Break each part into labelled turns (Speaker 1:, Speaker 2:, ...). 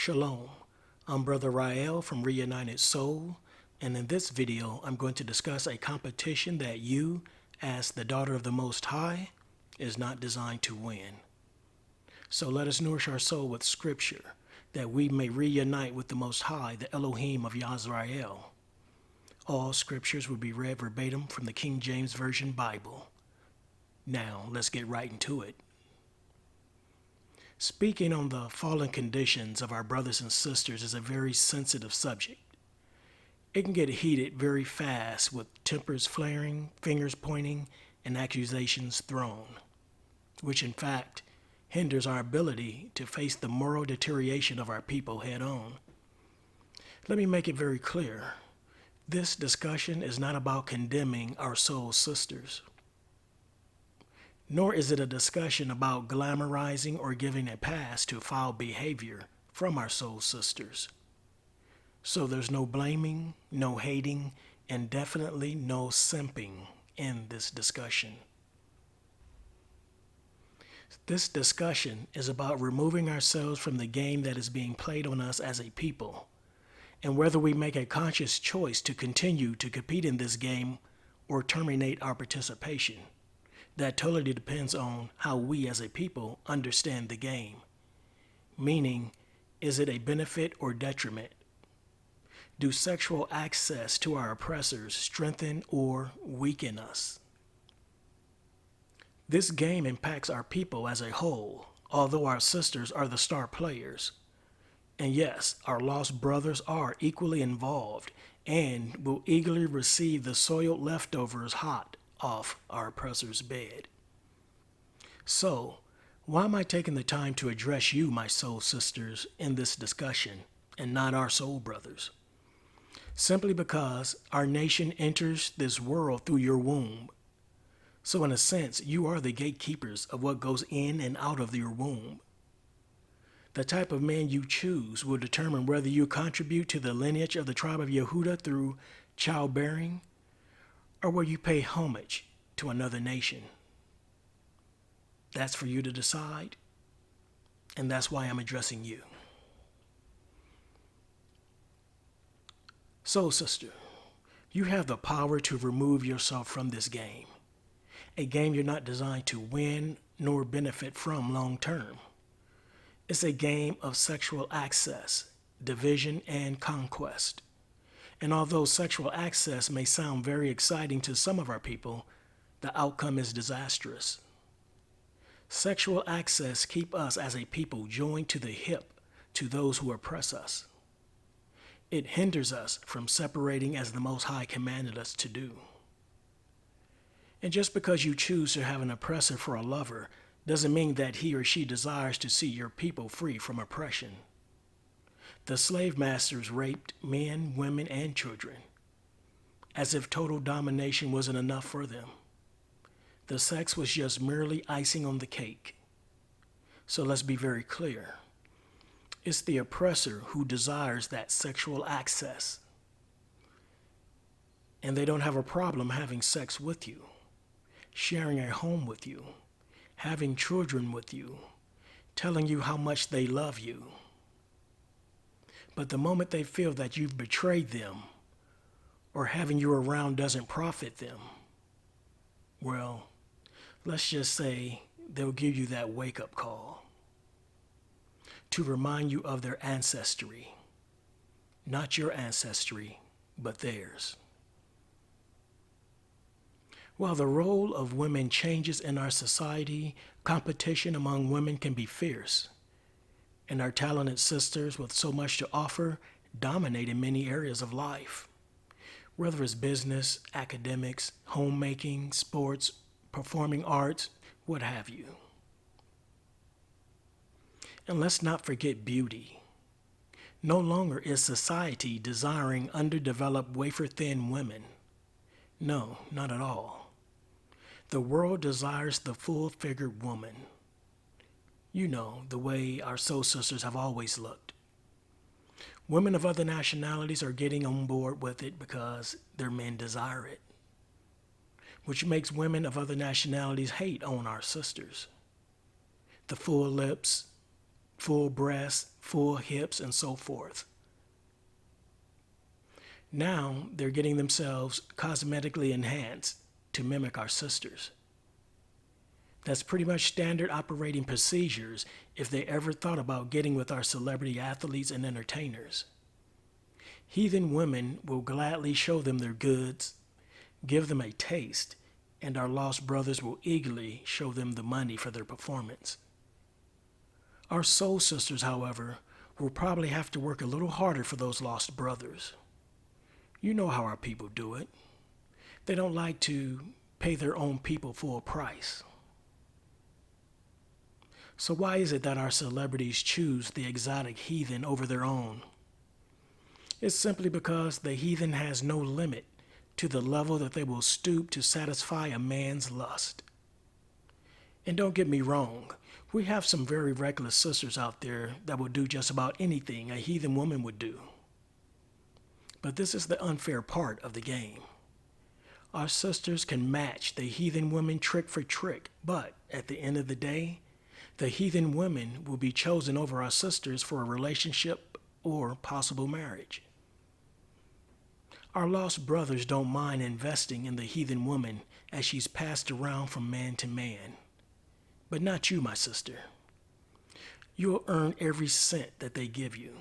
Speaker 1: Shalom, I'm Brother Rael from Reyahnited Soul, and in this video I'm going to discuss a competition that you, as the daughter of the Most High, is not designed to win. So let us nourish our soul with scripture, that we may reunite with the Most High, the Elohim of Yisrael. All scriptures will be read verbatim from the King James Version Bible. Now let's get right into it. Speaking on the fallen conditions of our brothers and sisters is a very sensitive subject. It can get heated very fast with tempers flaring, fingers pointing, and accusations thrown, which in fact hinders our ability to face the moral deterioration of our people head on. Let me make it very clear. This discussion is not about condemning our soul sisters. Nor is it a discussion about glamorizing or giving a pass to foul behavior from our soul sisters. So there's no blaming, no hating, and definitely no simping in this discussion. This discussion is about removing ourselves from the game that is being played on us as a people, and whether we make a conscious choice to continue to compete in this game or terminate our participation. That totally depends on how we as a people understand the game. Meaning, is it a benefit or detriment? Do sexual access to our oppressors strengthen or weaken us? This game impacts our people as a whole, although our sisters are the star players. And yes, our lost brothers are equally involved and will eagerly receive the soiled leftovers hot off our oppressor's bed. So, why am I taking the time to address you, my soul sisters, in this discussion, and not our soul brothers? Simply because our nation enters this world through your womb. So in a sense, you are the gatekeepers of what goes in and out of your womb. The type of man you choose will determine whether you contribute to the lineage of the tribe of Yehuda through childbearing, or will you pay homage to another nation? That's for you to decide, and that's why I'm addressing you. So, sister, you have the power to remove yourself from this game, a game you're not designed to win nor benefit from long term. It's a game of sexual access, division, and conquest. And although sexual access may sound very exciting to some of our people, the outcome is disastrous. Sexual access keeps us as a people joined to the hip to those who oppress us. It hinders us from separating as the Most High commanded us to do. And just because you choose to have an oppressor for a lover doesn't mean that he or she desires to see your people free from oppression. The slave masters raped men, women, and children, as if total domination wasn't enough for them. The sex was just merely icing on the cake. So let's be very clear. It's the oppressor who desires that sexual access. And they don't have a problem having sex with you, sharing a home with you, having children with you, telling you how much they love you. But the moment they feel that you've betrayed them or having you around doesn't profit them, well, let's just say they'll give you that wake-up call to remind you of their ancestry. Not your ancestry, but theirs. While the role of women changes in our society, competition among women can be fierce. And our talented sisters with so much to offer dominate in many areas of life, whether it's business, academics, homemaking, sports, performing arts, what have you. And let's not forget beauty. No longer is society desiring underdeveloped wafer-thin women. No, not at all. The world desires the full-figured woman. You know, the way our soul sisters have always looked. Women of other nationalities are getting on board with it because their men desire it, which makes women of other nationalities hate on our sisters. The full lips, full breasts, full hips, and so forth. Now they're getting themselves cosmetically enhanced to mimic our sisters. That's pretty much standard operating procedures if they ever thought about getting with our celebrity athletes and entertainers. Heathen women will gladly show them their goods, give them a taste, and our lost brothers will eagerly show them the money for their performance. Our soul sisters, however, will probably have to work a little harder for those lost brothers. You know how our people do it. They don't like to pay their own people full price. So why is it that our celebrities choose the exotic heathen over their own? It's simply because the heathen has no limit to the level that they will stoop to satisfy a man's lust. And don't get me wrong, we have some very reckless sisters out there that will do just about anything a heathen woman would do. But this is the unfair part of the game. Our sisters can match the heathen woman trick for trick, but at the end of the day, the heathen women will be chosen over our sisters for a relationship or possible marriage. Our lost brothers don't mind investing in the heathen woman as she's passed around from man to man. But not you, my sister. You'll earn every cent that they give you.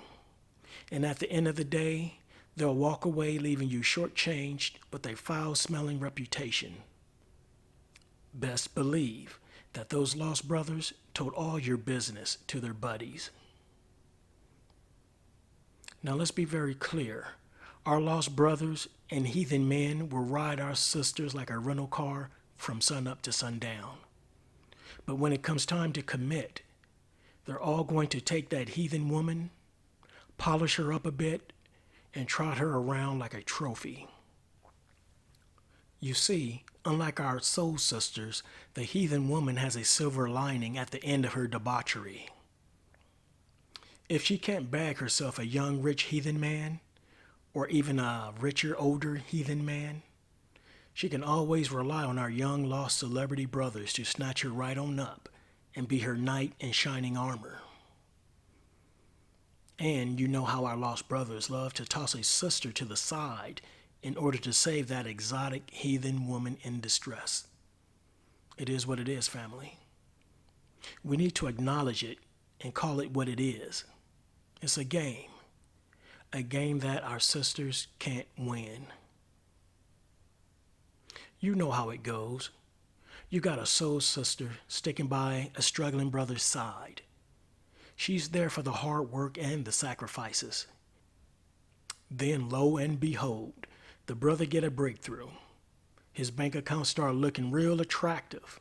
Speaker 1: And at the end of the day, they'll walk away leaving you shortchanged with a foul-smelling reputation. Best believe that those lost brothers told all your business to their buddies. Now let's be very clear. Our lost brothers and heathen men will ride our sisters like a rental car from sunup to sundown. But when it comes time to commit, they're all going to take that heathen woman, polish her up a bit, and trot her around like a trophy. You see, unlike our soul sisters, the heathen woman has a silver lining at the end of her debauchery. If she can't bag herself a young, rich heathen man, or even a richer, older heathen man, she can always rely on our young, lost celebrity brothers to snatch her right on up and be her knight in shining armor. And you know how our lost brothers love to toss a sister to the side in order to save that exotic heathen woman in distress. It is what it is, family. We need to acknowledge it and call it what it is. It's a game that our sisters can't win. You know how it goes. You got a soul sister sticking by a struggling brother's side. She's there for the hard work and the sacrifices. Then, lo and behold, the brother get a breakthrough. His bank account start looking real attractive.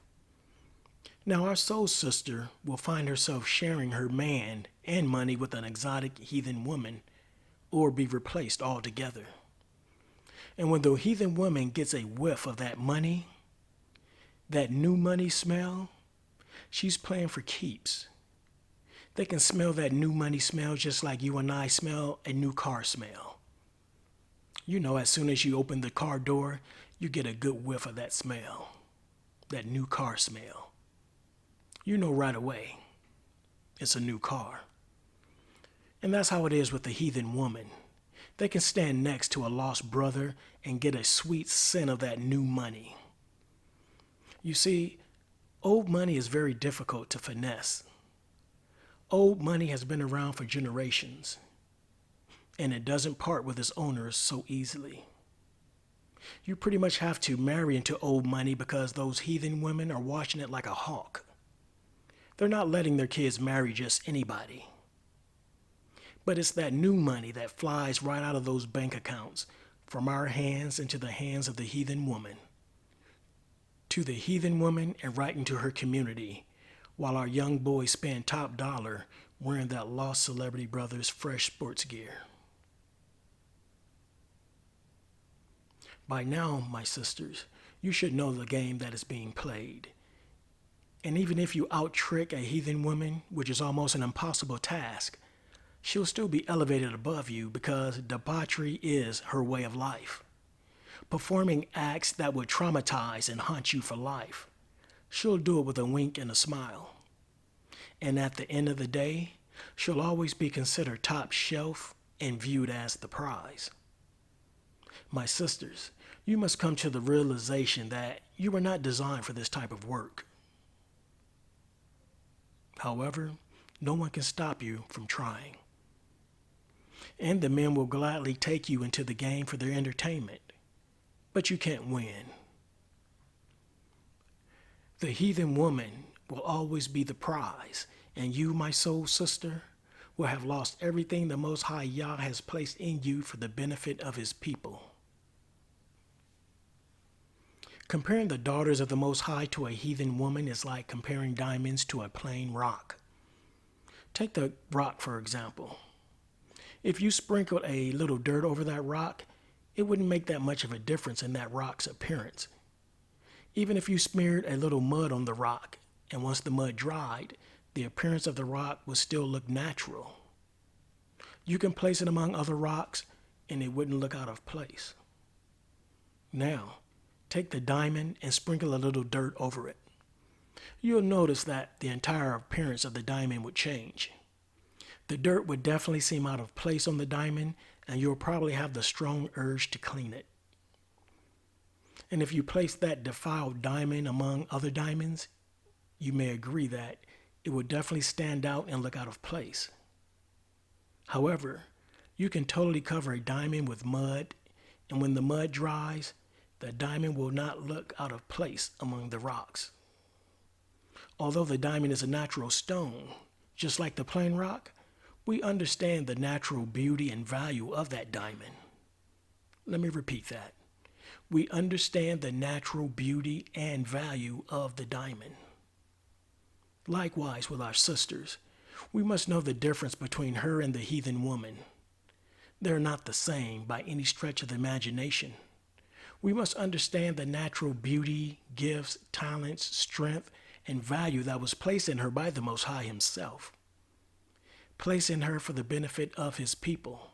Speaker 1: Now our soul sister will find herself sharing her man and money with an exotic heathen woman, or be replaced altogether. And when the heathen woman gets a whiff of that money, that new money smell, she's playing for keeps. They can smell that new money smell just like you and I smell a new car smell. You know, as soon as you open the car door, you get a good whiff of that smell, that new car smell. You know right away, it's a new car. And that's how it is with the heathen woman. They can stand next to a lost brother and get a sweet scent of that new money. You see, old money is very difficult to finesse. Old money has been around for generations, and it doesn't part with its owners so easily. You pretty much have to marry into old money because those heathen women are watching it like a hawk. They're not letting their kids marry just anybody. But it's that new money that flies right out of those bank accounts from our hands into the hands of the heathen woman. To the heathen woman and right into her community, while our young boys spend top dollar wearing that lost celebrity brother's fresh sports gear. By now, my sisters, you should know the game that is being played. And even if you out-trick a heathen woman, which is almost an impossible task, she'll still be elevated above you because debauchery is her way of life. Performing acts that would traumatize and haunt you for life. She'll do it with a wink and a smile. And at the end of the day, she'll always be considered top shelf and viewed as the prize. My sisters, you must come to the realization that you were not designed for this type of work. However, no one can stop you from trying. And the men will gladly take you into the game for their entertainment, but you can't win. The heathen woman will always be the prize, and you, my soul sister, will have lost everything the Most High Yah has placed in you for the benefit of his people. Comparing the daughters of the Most High to a heathen woman is like comparing diamonds to a plain rock. Take the rock, for example. If you sprinkled a little dirt over that rock, it wouldn't make that much of a difference in that rock's appearance. Even if you smeared a little mud on the rock, and once the mud dried, the appearance of the rock would still look natural. You can place it among other rocks, and it wouldn't look out of place. Now, take the diamond and sprinkle a little dirt over it. You'll notice that the entire appearance of the diamond would change. The dirt would definitely seem out of place on the diamond, and you'll probably have the strong urge to clean it. And if you place that defiled diamond among other diamonds, you may agree that it will definitely stand out and look out of place. However, you can totally cover a diamond with mud, and when the mud dries, the diamond will not look out of place among the rocks. Although the diamond is a natural stone, just like the plain rock, we understand the natural beauty and value of that diamond. Let me repeat that. We understand the natural beauty and value of the diamond. Likewise with our sisters, we must know the difference between her and the heathen woman. They're not the same by any stretch of the imagination. We must understand the natural beauty, gifts, talents, strength, and value that was placed in her by the Most High himself, placed in her for the benefit of his people.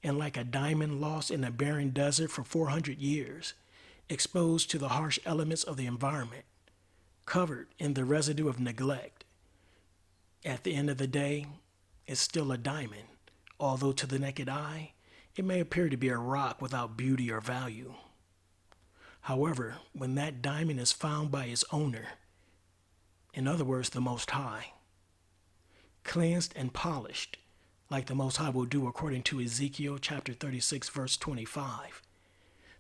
Speaker 1: And like a diamond lost in a barren desert for 400 years, exposed to the harsh elements of the environment, covered in the residue of neglect, at the end of the day, it's still a diamond, although to the naked eye, it may appear to be a rock without beauty or value. However, when that diamond is found by its owner, in other words, the Most High, cleansed and polished, like the Most High will do according to Ezekiel chapter 36, verse 25,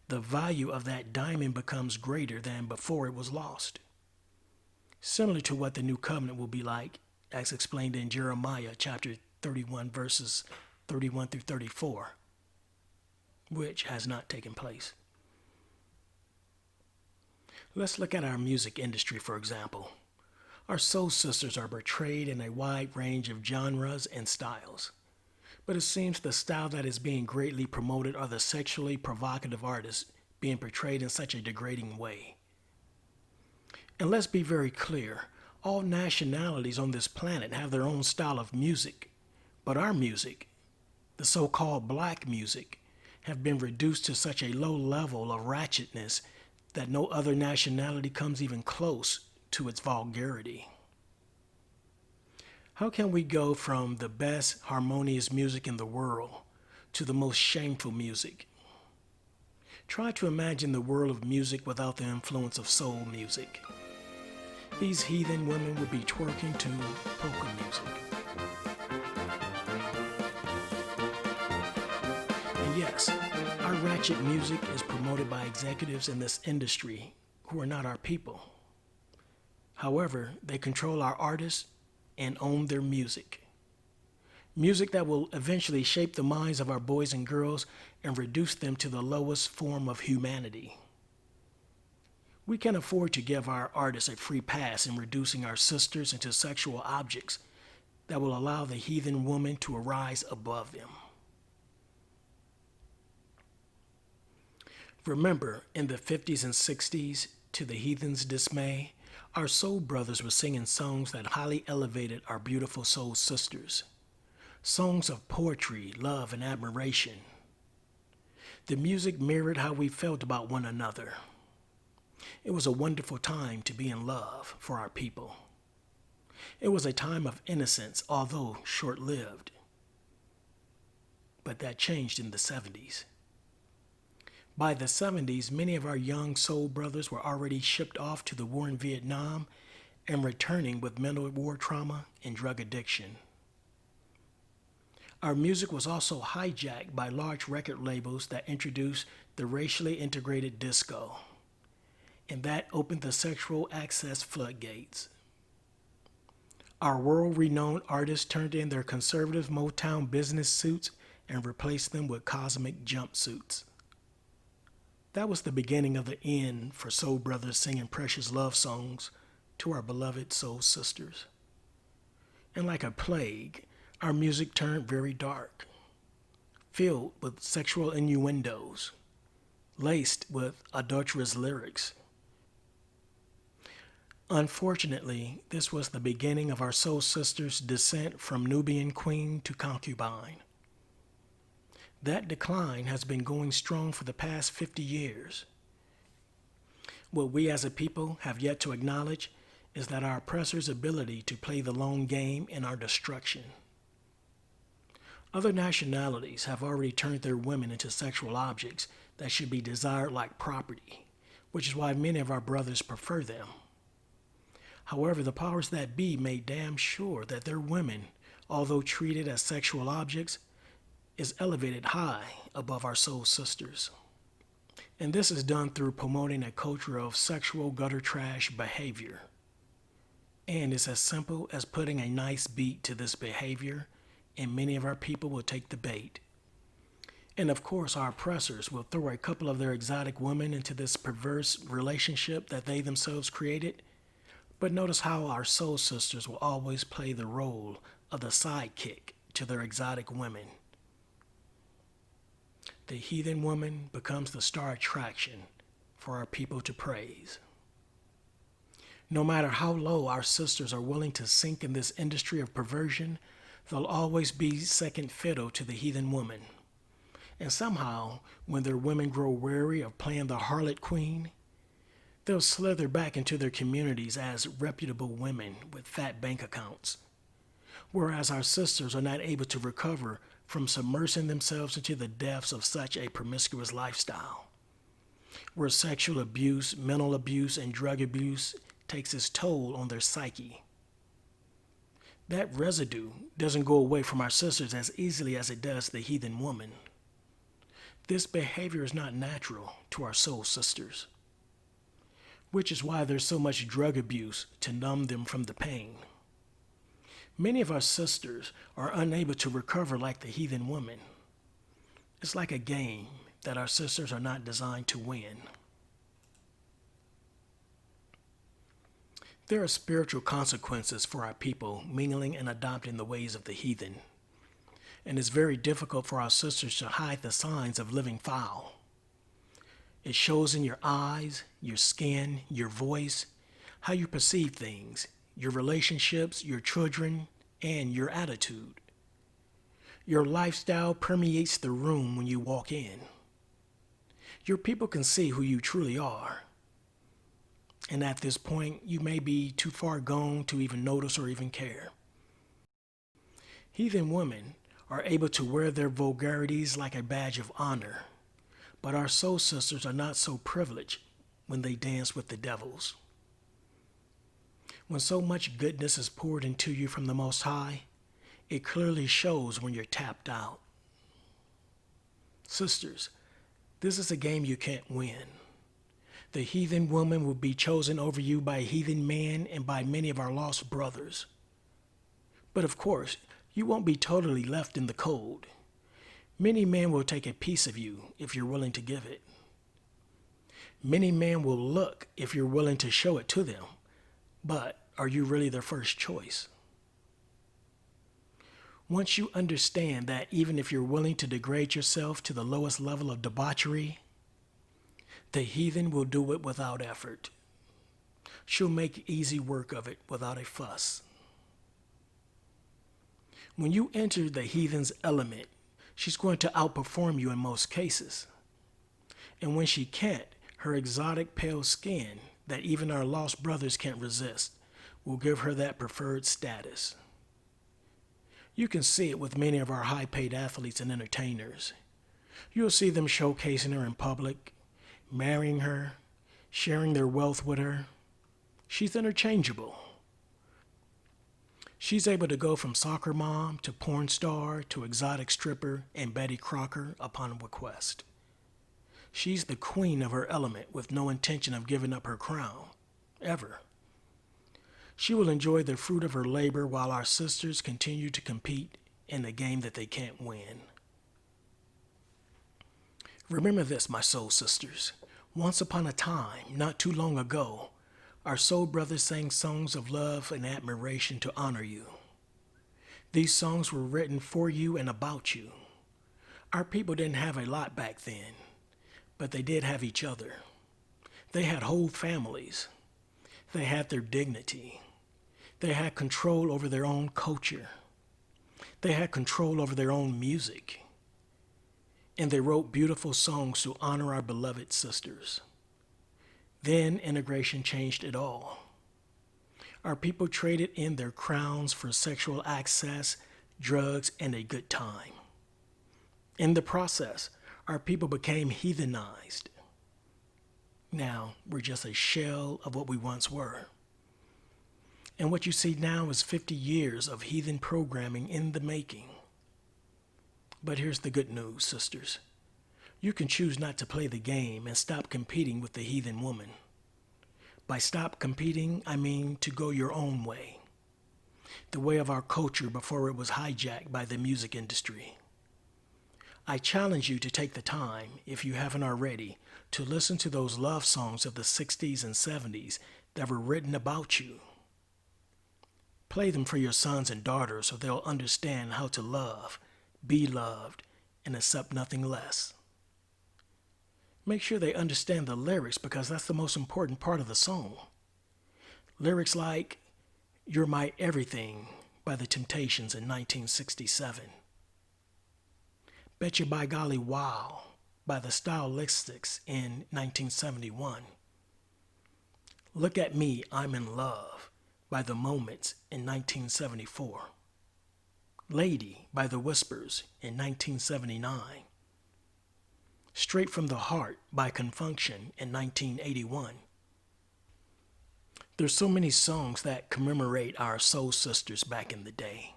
Speaker 1: the value of that diamond becomes greater than before it was lost. Similar to what the new covenant will be like, as explained in Jeremiah chapter 31, verses 31 through 34, which has not taken place. Let's look at our music industry, for example. Our soul sisters are portrayed in a wide range of genres and styles, but it seems the style that is being greatly promoted are the sexually provocative artists being portrayed in such a degrading way. And let's be very clear, all nationalities on this planet have their own style of music, but our music, the so-called black music, have been reduced to such a low level of ratchetness that no other nationality comes even close to its vulgarity. How can we go from the best harmonious music in the world to the most shameful music? Try to imagine the world of music without the influence of soul music. These heathen women would be twerking to polka music. And yes, our ratchet music is promoted by executives in this industry who are not our people. However, they control our artists and own their music. Music that will eventually shape the minds of our boys and girls and reduce them to the lowest form of humanity. We can afford to give our artists a free pass in reducing our sisters into sexual objects that will allow the heathen woman to arise above them. Remember, in the 50s and 60s, to the heathen's dismay, our soul brothers were singing songs that highly elevated our beautiful soul sisters. Songs of poetry, love, and admiration. The music mirrored how we felt about one another. It was a wonderful time to be in love for our people. It was a time of innocence, although short-lived. But that changed in the 70s. By the 70s, many of our young soul brothers were already shipped off to the war in Vietnam and returning with mental war trauma and drug addiction. Our music was also hijacked by large record labels that introduced the racially integrated disco, and that opened the sexual access floodgates. Our world-renowned artists turned in their conservative Motown business suits and replaced them with cosmic jumpsuits. That was the beginning of the end for soul brothers singing precious love songs to our beloved soul sisters. And like a plague, our music turned very dark, filled with sexual innuendos, laced with adulterous lyrics. Unfortunately, this was the beginning of our soul sisters' descent from Nubian queen to concubine. That decline has been going strong for the past 50 years. What we as a people have yet to acknowledge is that our oppressors' ability to play the long game in our destruction. Other nationalities have already turned their women into sexual objects that should be desired like property, which is why many of our brothers prefer them. However, the powers that be made damn sure that their women, although treated as sexual objects, is elevated high above our soul sisters. And this is done through promoting a culture of sexual gutter trash behavior. And it's as simple as putting a nice beat to this behavior, and many of our people will take the bait. And of course, our oppressors will throw a couple of their exotic women into this perverse relationship that they themselves created. But notice how our soul sisters will always play the role of the sidekick to their exotic women. The heathen woman becomes the star attraction for our people to praise. No matter how low our sisters are willing to sink in this industry of perversion, they'll always be second fiddle to the heathen woman. And somehow, when their women grow weary of playing the harlot queen, they'll slither back into their communities as reputable women with fat bank accounts. Whereas our sisters are not able to recover from submersing themselves into the depths of such a promiscuous lifestyle, where sexual abuse, mental abuse, and drug abuse takes its toll on their psyche. That residue doesn't go away from our sisters as easily as it does the heathen woman. This behavior is not natural to our soul sisters, which is why there's so much drug abuse to numb them from the pain. Many of our sisters are unable to recover like the heathen woman. It's like a game that our sisters are not designed to win. There are spiritual consequences for our people mingling and adopting the ways of the heathen. And it's very difficult for our sisters to hide the signs of living foul. It shows in your eyes, your skin, your voice, how you perceive things, your relationships, your children, and your attitude. Your lifestyle permeates the room when you walk in. Your people can see who you truly are. And at this point, you may be too far gone to even notice or even care. Heathen women are able to wear their vulgarities like a badge of honor, but our soul sisters are not so privileged when they dance with the devils. When so much goodness is poured into you from the Most High, it clearly shows when you're tapped out. Sisters, this is a game you can't win. The heathen woman will be chosen over you by a heathen man and by many of our lost brothers. But of course, you won't be totally left in the cold. Many men will take a piece of you if you're willing to give it. Many men will look if you're willing to show it to them. But are you really their first choice? Once you understand that even if you're willing to degrade yourself to the lowest level of debauchery, the heathen will do it without effort. She'll make easy work of it without a fuss. When you enter the heathen's element, she's going to outperform you in most cases. And when she can't, her exotic pale skin that even our lost brothers can't resist will give her that preferred status. You can see it with many of our high-paid athletes and entertainers. You'll see them showcasing her in public, marrying her, sharing their wealth with her. She's interchangeable. She's able to go from soccer mom to porn star to exotic stripper and Betty Crocker upon request. She's the queen of her element with no intention of giving up her crown, ever. She will enjoy the fruit of her labor while our sisters continue to compete in a game that they can't win. Remember this, my soul sisters. Once upon a time, not too long ago, our soul brothers sang songs of love and admiration to honor you. These songs were written for you and about you. Our people didn't have a lot back then, but they did have each other. They had whole families. They had their dignity. They had control over their own culture. They had control over their own music. And they wrote beautiful songs to honor our beloved sisters. Then integration changed it all. Our people traded in their crowns for sexual access, drugs, and a good time. In the process, our people became heathenized. Now, we're just a shell of what we once were. And what you see now is 50 years of heathen programming in the making. But here's the good news, sisters. You can choose not to play the game and stop competing with the heathen woman. By stop competing, I mean to go your own way. The way of our culture before it was hijacked by the music industry. I challenge you to take the time, if you haven't already, to listen to those love songs of the 60s and 70s that were written about you. Play them for your sons and daughters so they'll understand how to love, be loved, and accept nothing less. Make sure they understand the lyrics because that's the most important part of the song. Lyrics like, "You're My Everything" by the Temptations in 1967. "Bet You By Golly Wow" by the Stylistics in 1971. "Look at Me, I'm in Love" by the Moments in 1974. "Lady" by the Whispers in 1979. "Straight from the Heart" by Confunction in 1981. There's so many songs that commemorate our soul sisters back in the day.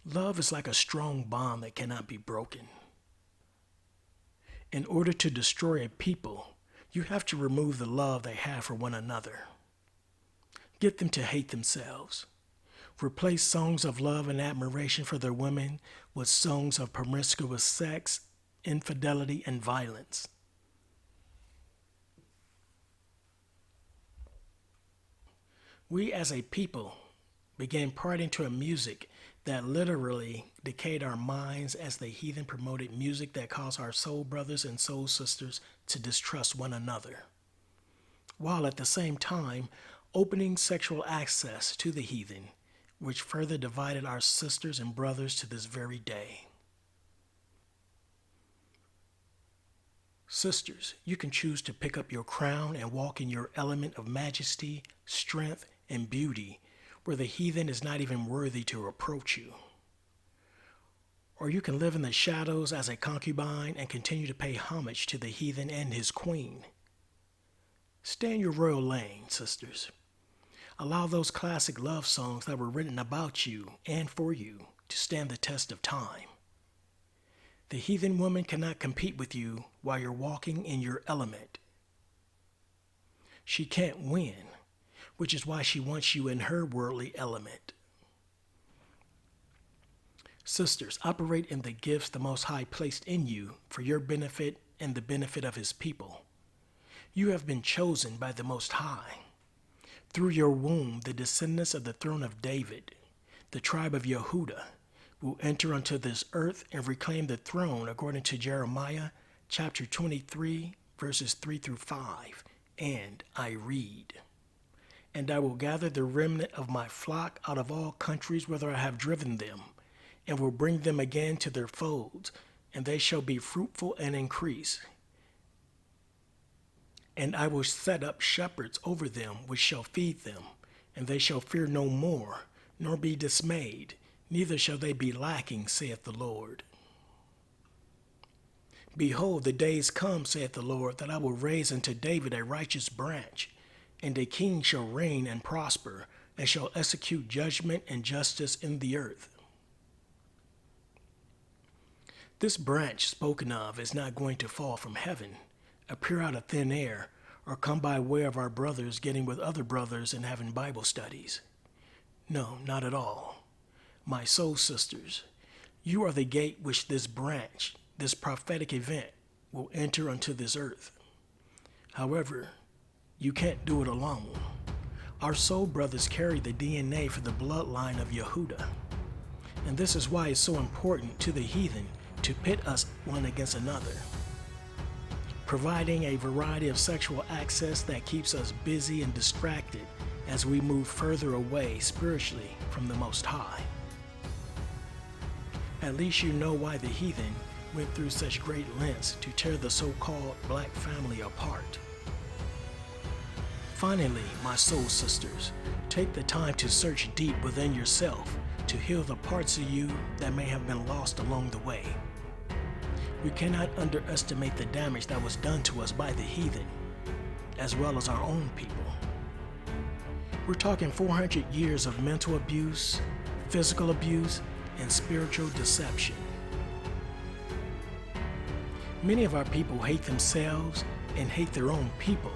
Speaker 1: Love is like a strong bond that cannot be broken. In order to destroy a people, you have to remove the love they have for one another. Get them to hate themselves. Replace songs of love and admiration for their women with songs of promiscuous sex, infidelity, and violence. We as a people began partying to a music that literally decayed our minds as the heathen promoted music that caused our soul brothers and soul sisters to distrust one another, while at the same time opening sexual access to the heathen, which further divided our sisters and brothers to this very day. Sisters, you can choose to pick up your crown and walk in your element of majesty, strength, and beauty, where the heathen is not even worthy to approach you. Or you can live in the shadows as a concubine and continue to pay homage to the heathen and his queen. Stay in your royal lane, sisters. Allow those classic love songs that were written about you and for you to stand the test of time. The heathen woman cannot compete with you while you're walking in your element. She can't win, which is why she wants you in her worldly element. Sisters, operate in the gifts the Most High placed in you for your benefit and the benefit of His people. You have been chosen by the Most High. Through your womb, the descendants of the throne of David, the tribe of Yehudah, will enter onto this earth and reclaim the throne according to Jeremiah chapter 23, verses 3 through 5. And I read, "And I will gather the remnant of my flock out of all countries whither I have driven them, and will bring them again to their folds, and they shall be fruitful and increase. And I will set up shepherds over them, which shall feed them, and they shall fear no more, nor be dismayed, neither shall they be lacking, saith the Lord. Behold, the days come, saith the Lord, that I will raise unto David a righteous branch, and a king shall reign and prosper, and shall execute judgment and justice in the earth. This branch spoken of is not going to fall from heaven, appear out of thin air, or come by way of our brothers getting with other brothers and having Bible studies. No, not at all. My soul sisters, you are the gate which this branch, this prophetic event, will enter unto this earth. However, you can't do it alone. Our soul brothers carry the DNA for the bloodline of Yehuda. And this is why it's so important to the heathen to pit us one against another, providing a variety of sexual access that keeps us busy and distracted as we move further away spiritually from the Most High. At least you know why the heathen went through such great lengths to tear the so-called black family apart. Finally, my soul sisters, take the time to search deep within yourself to heal the parts of you that may have been lost along the way. We cannot underestimate the damage that was done to us by the heathen, as well as our own people. We're talking 400 years of mental abuse, physical abuse, and spiritual deception. Many of our people hate themselves and hate their own people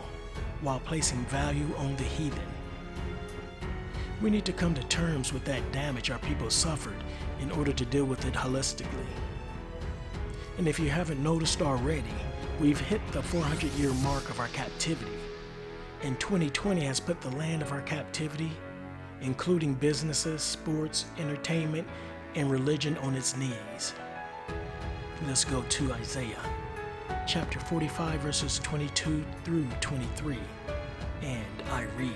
Speaker 1: while placing value on the heathen. We need to come to terms with that damage our people suffered in order to deal with it holistically. And if you haven't noticed already, we've hit the 400-year mark of our captivity, and 2020 has put the land of our captivity, including businesses, sports, entertainment, and religion, on its knees. Let's go to Isaiah chapter 45 verses 22 through 23, and I read,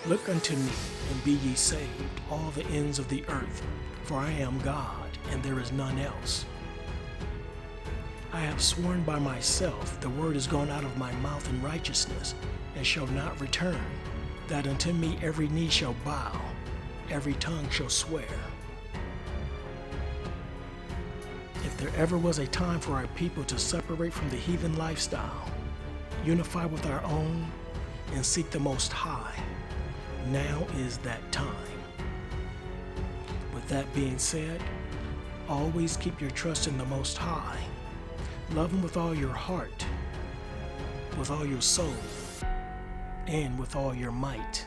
Speaker 1: Look unto me, and be ye saved, all the ends of the earth, for I am God, and there is none else. I have sworn by myself, the word is gone out of my mouth in righteousness, and shall not return, that unto me every knee shall bow, every tongue shall swear. If there ever was a time for our people to separate from the heathen lifestyle, unify with our own, and seek the Most High, now is that time. With that being said, always keep your trust in the Most High. Love Him with all your heart, with all your soul, and with all your might.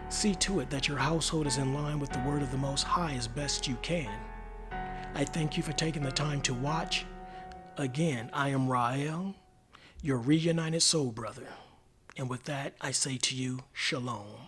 Speaker 1: See to it that your household is in line with the word of the Most High as best you can. I thank you for taking the time to watch. Again, I am Rael, your reunited soul brother. And with that, I say to you, Shalom.